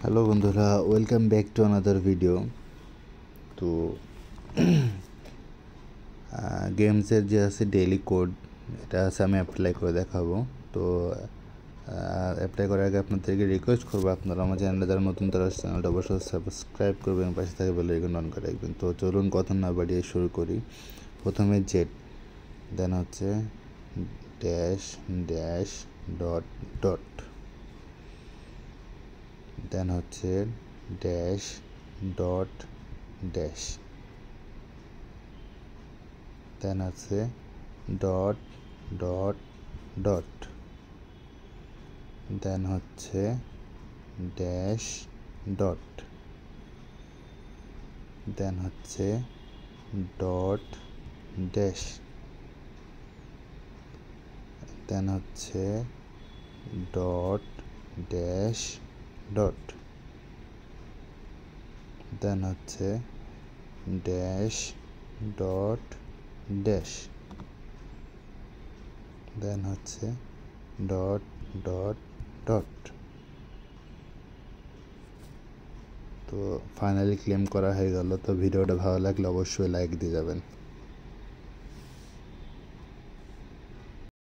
Hello বন্ধুরা, welcome back to another video. তো গেমসের যে আছে ডেইলি কোড, এটা আছে আমি অ্যাপ্লাই করে দেখাবো। তো অ্যাপ্লাই করার আগে আপনাদেরকে রিকোয়েস্ট করবো, আপনারা আমার চ্যানেলে যারা নতুন তারা চ্যানেলটা অবশ্যই সাবস্ক্রাইব করবেন, পাশে থাকে বেল আইকন অন করে রাখবেন। তো চলুন কথা না বাড়িয়ে শুরু করি। প্রথমে জেড, দেন হচ্ছে ড্যাশ ড্যাশ ডট ডট, দেন হচ্ছে ড্যাশ ডট ড্যাশ, দেন আছে ডট ডট ডট, দেন হচ্ছে ড্যাশ ডট, দেন হচ্ছে ডট ড্যাশ, দেন হচ্ছে ডট ড্যাশ ডট, দেন হচ্ছে ড্যাশ ডট ড্যাশ, দেন হচ্ছে ডট ডট ডট। তো ফাইনালি ক্লেম করা হয়ে গেল। তো ভিডিওটা ভালো লাগলে অবশ্যই লাইক দিয়ে যাবেন।